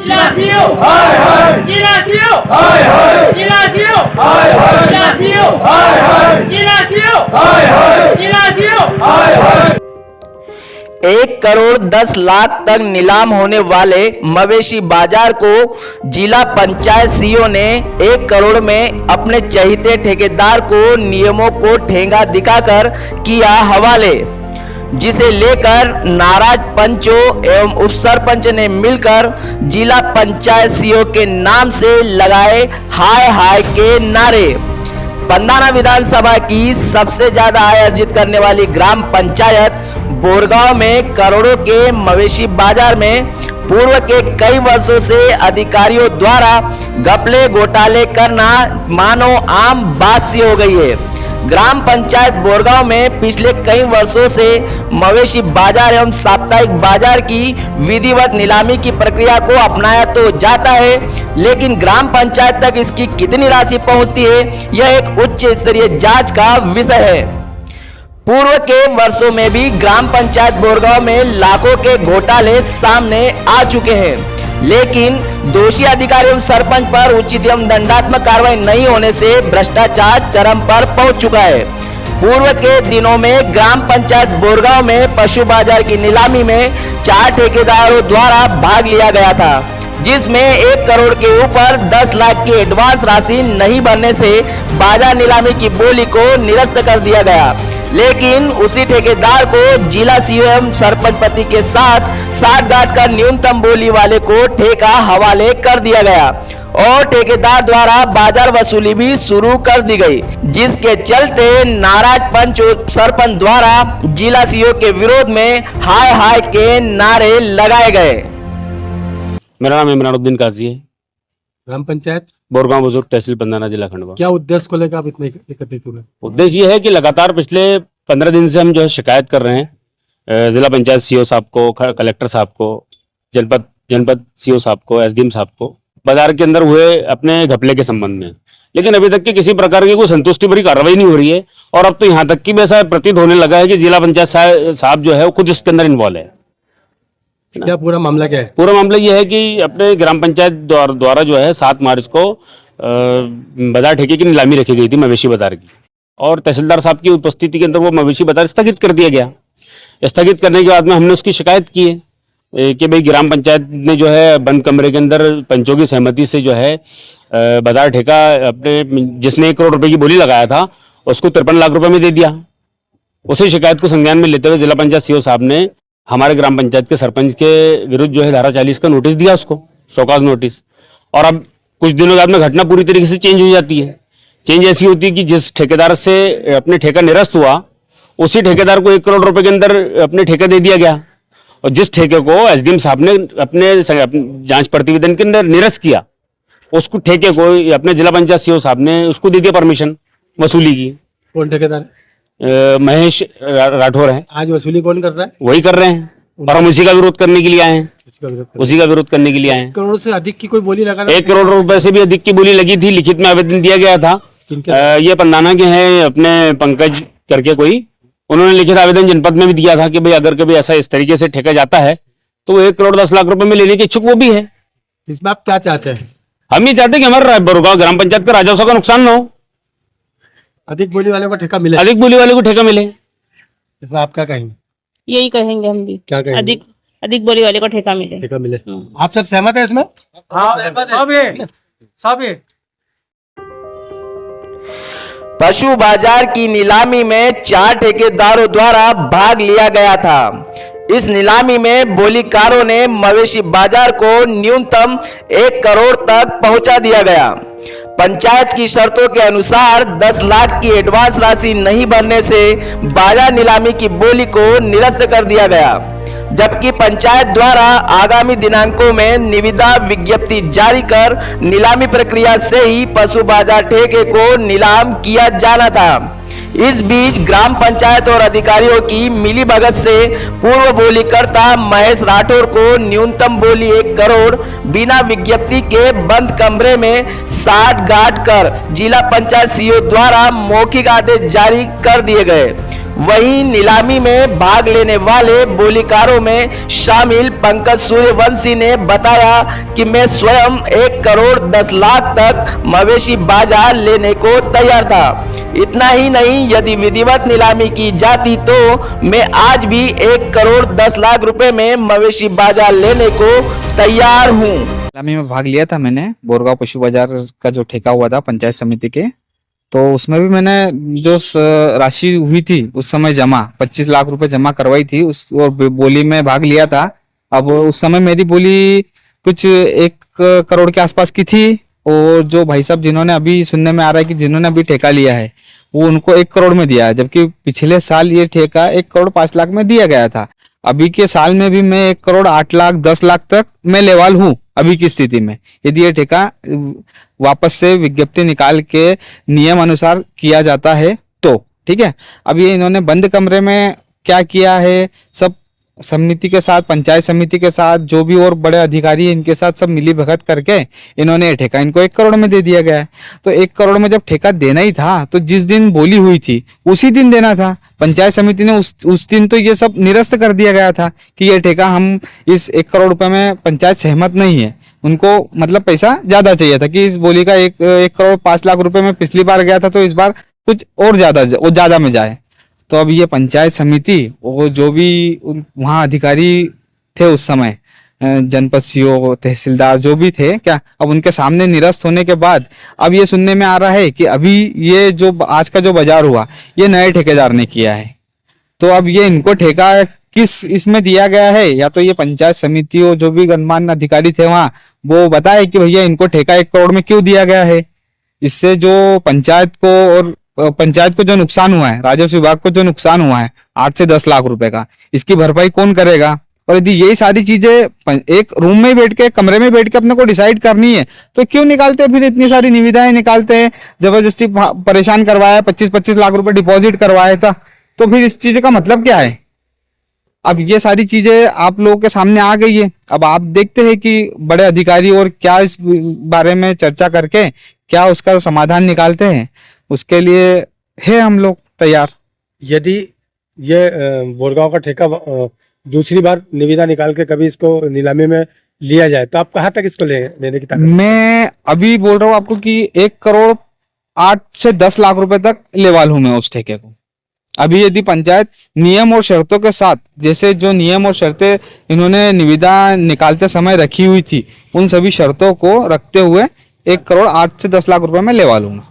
Gilacío, ¡ay, ay! Gilacío, ¡ay, ay! Gilacío, ¡ay, ay! Gilacío, ¡ay, ay! Gilacío, ¡ay, ay! Gilacío, ¡ay, ay! 1,10,00,000 तक नीलाम होने वाले मवेशी बाजार को जिला पंचायत सीईओ ने 1 करोड़ में अपने चहेते ठेकेदार को नियमों को ठेंगा दिखाकर किया हवाले, जिसे लेकर नाराज पंचों एवं उप सरपंच ने मिलकर जिला पंचायत सीईओ के नाम से लगाए हाय हाय के नारे। पंधाना विधानसभा की सबसे ज्यादा आय अर्जित करने वाली ग्राम पंचायत बोरगांव में करोड़ों के मवेशी बाजार में पूर्व के कई वर्षों से अधिकारियों द्वारा घपले घोटाले करना मानो आम बात सी हो गई है। ग्राम पंचायत बोरगांव में पिछले कई वर्षों से मवेशी बाजार एवं साप्ताहिक बाजार की विधिवत नीलामी की प्रक्रिया को अपनाया तो जाता है, लेकिन ग्राम पंचायत तक इसकी कितनी राशि पहुंचती है, यह एक उच्च स्तरीय जांच का विषय है। पूर्व के वर्षों में भी ग्राम पंचायत बोरगांव में लाखों के घोटाले सामने आ चुके हैं, लेकिन दोषी अधिकारी एवं सरपंच पर उचित एवं दंडात्मक कार्रवाई नहीं होने से भ्रष्टाचार चरम पर पहुंच चुका है। पूर्व के दिनों में ग्राम पंचायत बोरगांव में पशु बाजार की नीलामी में 4 ठेकेदारों द्वारा भाग लिया गया था, जिसमें 1 करोड़ के ऊपर 10 लाख की एडवांस राशि नहीं भरने से बाजार नीलामी की बोली को निरस्त कर दिया गया। लेकिन उसी ठेकेदार को जिला सीईओ एवं सरपंच पति के साथ साठगांठ कर न्यूनतम बोली वाले को ठेका हवाले कर दिया गया और ठेकेदार द्वारा बाजार वसूली भी शुरू कर दी गई, जिसके चलते नाराज पंच सरपंच द्वारा जिला सीईओ के विरोध में हाय हाय के नारे लगाए गए। मेरा नाम इमरानुद्दीन काजी है, ग्राम पंचायत बोरगांव बुजुर्ग तहसील पंधाना जिला खंडवा। क्या उद्देश्य को लेकर आप इतने एकत्रित हुए? उद्देश्य ये है कि लगातार पिछले 15 दिन से हम जो है शिकायत कर रहे हैं जिला पंचायत सीईओ साहब को, कलेक्टर साहब को, जनपद सीईओ साहब को, एसडीएम साहब को, बाजार के अंदर हुए अपने घपले के संबंध में, लेकिन अभी तक की किसी प्रकार की कोई संतुष्टि भरी कार्रवाई नहीं हो रही है। और अब तो यहाँ तक की भी ऐसा प्रतीत होने लगा है कि जिला पंचायत साहब जो है वो खुद इसके अंदर इन्वॉल्व है। क्या पूरा मामला क्या है? पूरा मामला यह है कि अपने ग्राम पंचायत द्वारा जो है 7 मार्च को बाजार ठेके की नीलामी रखी गई थी मवेशी बाजार की, और तहसीलदार साहब की उपस्थिति के अंदर वो मवेशी बाजार स्थगित कर दिया गया। स्थगित करने के बाद में हमने उसकी शिकायत की है कि भाई ग्राम पंचायत ने जो है बंद कमरे के अंदर पंचों की सहमति से जो है बाजार ठेका अपने जिसने 1 करोड़ रुपए की बोली लगाया था उसको 53 लाख रुपए में दे दिया। उसी शिकायत को संज्ञान में लेते हुए जिला पंचायत सीईओ साहब ने हमारे ग्राम पंचायत के सरपंच के विरुद्ध जो है धारा 40 का नोटिस दिया, उसको शोकाज नोटिस। और अब कुछ दिनों बाद में घटना पूरी तरीके से चेंज हो जाती है। चेंज ऐसी होती है कि जिस ठेकेदार से अपने ठेका निरस्त हुआ उसी ठेकेदार को 1 करोड़ रुपए के अंदर अपने ठेका दे दिया गया, और जिस ठेके को एसडीएम साहब ने अपने जांच प्रतिवेदन के अंदर निरस्त किया उसको ठेके को अपने जिला पंचायत सीईओ साहब ने उसको दे दिया परमिशन वसूली की। कौन ठेकेदार? महेश राठौर है। आज वसूली कौन कर रहा है? वही कर रहे हैं, और हम उसी का विरोध करने के लिए आए हैं। उसी का विरोध करने के लिए आए हैं। 1 करोड़ से अधिक की कोई बोली लगा? 1 करोड़ रुपए से भी अधिक की बोली लगी थी, लिखित में आवेदन दिया गया था। ये पंधाना के हैं अपने पंकज करके कोई, उन्होंने लिखित आवेदन जनपद में भी दिया था कि भाई अगर कभी ऐसा इस तरीके से ठेका जाता है तो 1 करोड़ 10 लाख रुपए में लेने के इच्छुक वो भी है। इसमें आप क्या चाहते हैं? हम ये चाहते हैं कि हमारा बोरगांव ग्राम पंचायत का राजस्व का नुकसान न हो, अधिक बोली वाले को ठेका मिले। अधिक बोली वाले को ठेका मिले। इसमें आप क्या कहेंगे? यही कहेंगे हम भी। क्या कहेंगे? अधिक बोली वाले को ठेका मिले। ठेका मिले। आप सब सहमत है इसमें? सभी पशु बाजार की नीलामी में 4 ठेकेदारों द्वारा भाग लिया गया था। इस नीलामी में बोलीकारों ने मवेशी बाजार को न्यूनतम 1 करोड़ तक पहुंचा दिया गया। पंचायत की शर्तों के अनुसार 10 लाख की एडवांस राशि नहीं भरने से बाजार नीलामी की बोली को निरस्त कर दिया गया, जबकि पंचायत द्वारा आगामी दिनांकों में निविदा विज्ञप्ति जारी कर नीलामी प्रक्रिया से ही पशु बाजार ठेके को नीलाम किया जाना था। इस बीच ग्राम पंचायत और अधिकारियों की मिलीभगत से पूर्व बोलीकर्ता महेश राठौर को न्यूनतम बोली 1 करोड़ बिना विज्ञप्ति के बंद कमरे में साठगांठ कर जिला पंचायत सीईओ द्वारा मौखिक आदेश जारी कर दिए गए। वहीं नीलामी में भाग लेने वाले बोलीकारों में शामिल पंकज सूर्यवंशी ने बताया कि मैं स्वयं 1 करोड़ 10 लाख तक मवेशी बाजार लेने को तैयार था। इतना ही नहीं, यदि विधिवत नीलामी की जाती तो मैं आज भी 1 करोड़ 10 लाख रुपए में मवेशी बाजार लेने को तैयार हूँ। नीलामी में भाग लिया था मैंने, बोरगांव पशु बाजार का जो ठेका हुआ था पंचायत समिति के, तो उसमें भी मैंने जो राशि हुई थी उस समय जमा 25 लाख रुपए जमा करवाई थी उस, और बोली में भाग लिया था। अब उस समय मेरी बोली कुछ 1 करोड़ के आसपास की थी, और जो भाई साहब जिन्होंने अभी सुनने में आ रहा है कि जिन्होंने अभी ठेका लिया है वो उनको 1 करोड़ में दिया है, जबकि पिछले साल ये ठेका 1 करोड़ 5 लाख में दिया गया था। अभी के साल में भी मैं 1 करोड़ 8 लाख 10 लाख तक मैं लेवाल हूँ अभी की स्थिति में, यदि ये ठेका वापस से विज्ञप्ति निकाल के नियम अनुसार किया जाता है तो। ठीक है, अब ये इन्होंने बंद कमरे में क्या किया है, सब समिति के साथ, पंचायत समिति के साथ, जो भी और बड़े अधिकारी हैं इनके साथ सब मिली भगत करके इन्होंने ये ठेका इनको 1 करोड़ में दे दिया गया है। तो 1 करोड़ में जब ठेका देना ही था तो जिस दिन बोली हुई थी उसी दिन देना था। पंचायत समिति ने उस दिन तो ये सब निरस्त कर दिया गया था कि ये ठेका हम इस 1 करोड़ रुपए में पंचायत सहमत नहीं है, उनको मतलब पैसा ज्यादा चाहिए था कि इस बोली का 1 करोड़ 5 लाख रुपए में पिछली बार गया था तो इस बार कुछ और ज्यादा में जाए। तो अब ये पंचायत समिति वो जो भी वहाँ अधिकारी थे उस समय, जनपद सीओ, तहसीलदार जो भी थे क्या, अब उनके सामने निरस्त होने के बाद अब ये सुनने में आ रहा है कि अभी ये जो आज का जो बाजार हुआ ये नए ठेकेदार ने किया है। तो अब ये इनको ठेका किस इसमें दिया गया है, या तो ये पंचायत समिति और जो भी गणमान्य अधिकारी थे वहाँ वो बताए कि भैया इनको ठेका 1 करोड़ में क्यों दिया गया है। इससे जो पंचायत को जो नुकसान हुआ है, राजस्व विभाग को जो नुकसान हुआ है 8 से 10 लाख रुपए का, इसकी भरपाई कौन करेगा। और यदि यही सारी चीजें एक रूम में बैठ के, कमरे में बैठ के अपने को डिसाइड करनी है तो क्यों निकालते हैं, फिर इतनी सारी निविदाएं निकालते हैं, जबरदस्ती परेशान करवाया, 25-25 लाख रुपए डिपॉजिट करवाया था, तो फिर इस चीज का मतलब क्या है। अब ये सारी चीजें आप लोगों के सामने आ गई है। अब आप देखते हैं कि बड़े अधिकारी और क्या इस बारे में चर्चा करके क्या उसका समाधान निकालते हैं, उसके लिए है हम लोग तैयार। यदि ये बोरगांव का ठेका दूसरी बार निविदा निकाल के कभी इसको नीलामी में लिया जाए तो आप कहाँ तक इसको लेने की ताकत? मैं अभी बोल रहा हूँ आपको कि 1 करोड़ 8 से 10 लाख रुपए तक लेवाल हूं मैं उस ठेके को। अभी यदि पंचायत नियम और शर्तों के साथ, जैसे जो नियम और शर्तें इन्होंने निविदा निकालते समय रखी हुई थी, उन सभी शर्तों को रखते हुए 1 करोड़ 8 से 10 लाख रुपए में लेवा लूंगा।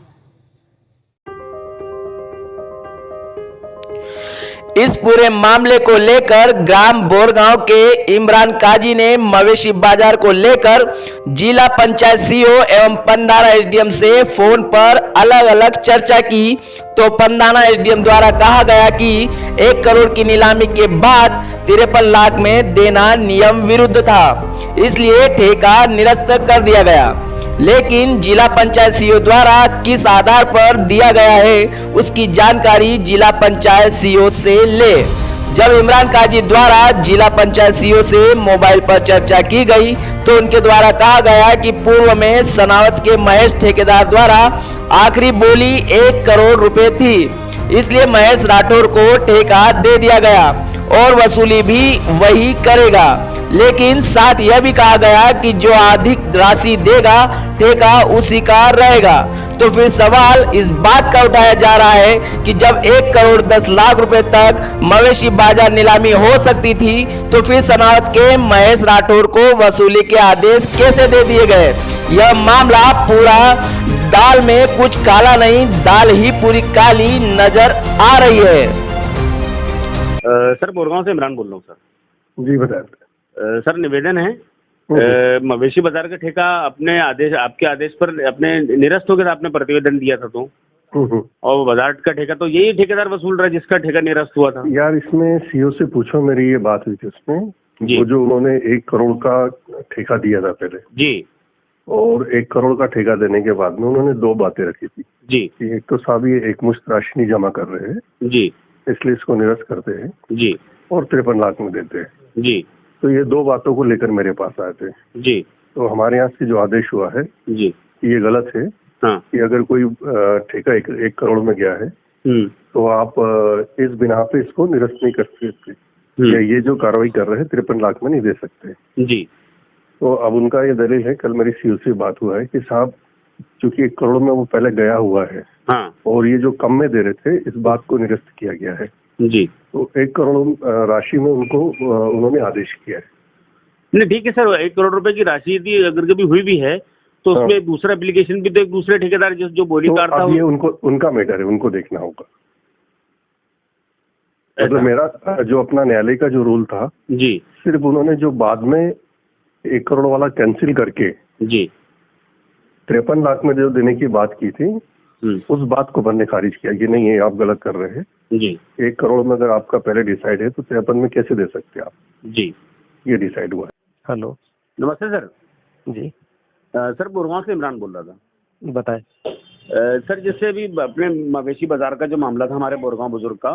इस पूरे मामले को लेकर ग्राम बोरगांव के इमरान काजी ने मवेशी बाजार को लेकर जिला पंचायत सीओ एवं पंदाना एसडीएम से फोन पर अलग अलग चर्चा की। तो पंदाना एसडीएम द्वारा कहा गया कि 1 करोड़ की नीलामी के बाद 53 लाख में देना नियम विरुद्ध था, इसलिए ठेका निरस्त कर दिया गया। लेकिन जिला पंचायत सीओ द्वारा किस आधार पर दिया गया है उसकी जानकारी जिला पंचायत सीओ से ले। जब इमरान काजी द्वारा जिला पंचायत सीओ से मोबाइल पर चर्चा की गई तो उनके द्वारा कहा गया कि पूर्व में सनावत के महेश ठेकेदार द्वारा आखिरी बोली 1 करोड़ रुपए थी, इसलिए महेश राठौर को ठेका दे दिया गया और वसूली भी वही करेगा। लेकिन साथ यह भी कहा गया कि जो अधिक राशि देगा ठेका उसी का रहेगा। तो फिर सवाल इस बात का उठाया जा रहा है कि जब 1 करोड़ 10 लाख रुपए तक मवेशी बाजार नीलामी हो सकती थी तो फिर सनावत के महेश राठौर को वसूली के आदेश कैसे दे दिए गए। यह मामला पूरा दाल में कुछ काला नहीं, दाल ही पूरी काली नजर आ रही है। सर बोरगांव से इमरान बोल रहा हूँ सर। जी बताए। सर निवेदन है, मवेशी बाजार का ठेका आपके आदेश पर अपने निरस्त हो गया था, आपने प्रतिवेदन दिया था तो, और बाजार का ठेका तो यही ठेकेदार वसूल रहा है जिसका ठेका निरस्त हुआ था। यार इसमें सीओ से पूछो, मेरी ये बात हुई थी उसमें, वो जो उन्होंने 1 करोड़ का ठेका दिया था पहले जी, और 1 करोड़ का ठेका देने के बाद में उन्होंने 2 बातें रखी थी जी। एक तो साहब ये एकमुश्त राशि नहीं जमा कर रहे हैं जी, इसलिए इसको निरस्त करते हैं जी, और 53 लाख में देते हैं जी। तो ये 2 बातों को लेकर मेरे पास आए थे जी। तो हमारे यहाँ से जो आदेश हुआ है जी, ये गलत है हाँ। कि अगर कोई ठेका 1 करोड़ में गया है तो आप इस बिना पे इसको निरस्त नहीं कर सकते, या ये जो कार्रवाई कर रहे हैं 53 लाख में नहीं दे सकते जी। तो अब उनका ये दलील है, कल मेरी सीओ से बात हुआ है कि साहब चूंकि 1 करोड़ में वो पहले गया हुआ है और ये जो कम में दे रहे थे, इस बात को निरस्त किया गया है जी। तो 1 करोड़ राशि में उनको उन्होंने आदेश किया है। नहीं ठीक है सर, 1 करोड़ रुपए की राशि यदि अगर कभी हुई भी है तो उसमें दूसरा एप्लीकेशन भी तो एक दूसरे ठेकेदार जो बोलीकार था, ये उनका मैटर है, उनको देखना होगा। मतलब मेरा जो अपना न्यायालय का जो रूल था जी, सिर्फ उन्होंने जो बाद में 1 करोड़ वाला कैंसिल करके जी 53 लाख में जो देने की बात की थी, उस बात को मैंने खारिज किया कि नहीं, ये आप गलत कर रहे हैं जी। 1 करोड़ में अगर आपका पहले डिसाइड है तो 53 में कैसे दे सकते हैं आप जी, ये डिसाइड हुआ है। हेलो, नमस्ते सर जी सर गुड़गांव से इमरान बोल रहा था। बताएं। सर जैसे अभी अपने मवेशी बाजार का जो मामला था हमारे बोरगांव बुजुर्ग का,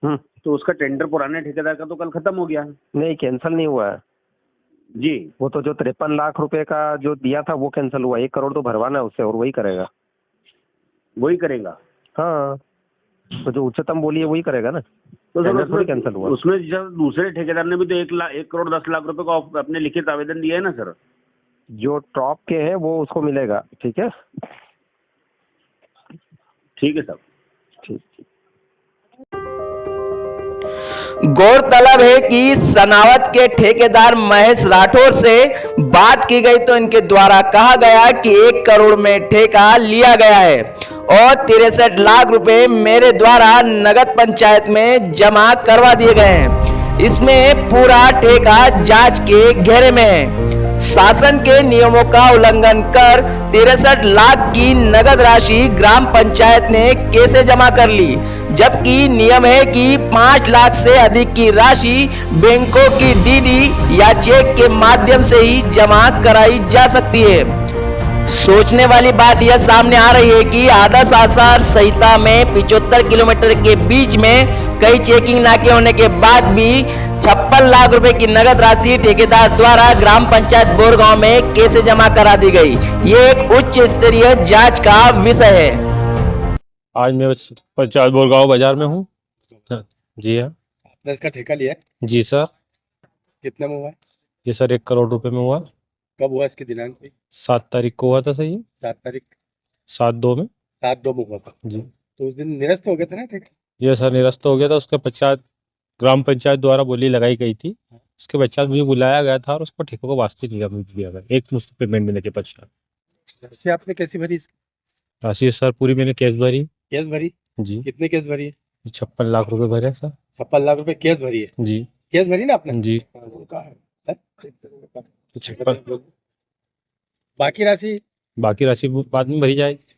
तो उसका टेंडर पुराने ठेकेदार का तो कल खत्म हो गया। नहीं, कैंसिल नहीं हुआ है जी। वो तो जो 53 लाख रुपए का जो दिया था वो कैंसिल हुआ। 1 करोड़ तो भरवाना है उससे, और वही करेगा। वही करेगा? हाँ, तो जो उच्चतम बोली है वही करेगा ना। तो टेंडर थोड़ी कैंसिल हुआ। उसमें जब दूसरे ठेकेदार ने भी तो 1 करोड़ 10 लाख रुपए का अपने लिखित आवेदन दिया है ना सर। जो टॉप के हैं वो उसको मिलेगा। ठीक है, ठीक है सर, ठीक। गौरतलब है कि सनावत के ठेकेदार महेश राठौर से बात की गई तो इनके द्वारा कहा गया कि 1 करोड़ में ठेका लिया गया है और 63 लाख रुपए मेरे द्वारा नगद पंचायत में जमा करवा दिए गए हैं। इसमें पूरा ठेका जांच के घेरे में है। शासन के नियमों का उल्लंघन कर 63 लाख की नगद राशि ग्राम पंचायत ने कैसे जमा कर ली, जबकि नियम है कि 5 लाख से अधिक की राशि बैंकों की डीडी या चेक के माध्यम से ही जमा कराई जा सकती है। सोचने वाली बात यह सामने आ रही है कि आदर्श आचार संहिता में 75 किलोमीटर के बीच में कई चेकिंग नाके होने के बाद भी 56 लाख रुपए की नगद राशि ठेकेदार द्वारा ग्राम पंचायत बोरगांव में कैसे जमा करा दी गई, ये एक उच्च स्तरीय जांच का विषय है। आज मैं पंचायत बोरगांव बाजार में हूँ। जी हाँ। आपने इसका ठेका लिया है? जी सर। कितने में हुआ है? ये सर 1 करोड़ रुपए में हुआ। कब हुआ इसकी दिनांक पे? 7 तारीख को हुआ था सही। 7 तारीख 7/2 में। 7/2 में हुआ था जी। तो उस दिन निरस्त हो गया था ना ठेका? ये सर निरस्त हो गया था। उसके पश्चात ग्राम पंचायत द्वारा बोली लगाई गई थी। उसके पश्चात मुझे बुलाया गया था और उसको ठेकों को वास्तविक निगम दिया गया एक मुश्त पेमेंट मिलने के पश्चात। राशि आपने कैसी भरी इसकी? राशि सर पूरी मैंने कैश भरी। कैश भरी? जी। कितने कैश भरी है? 56 लाख रुपए भरे सर। 56 लाख रुपए कैश भरी है? जी। कैश भरी ना आपने? जी। 56। बाकी राशि बाद में भरी जाएगी।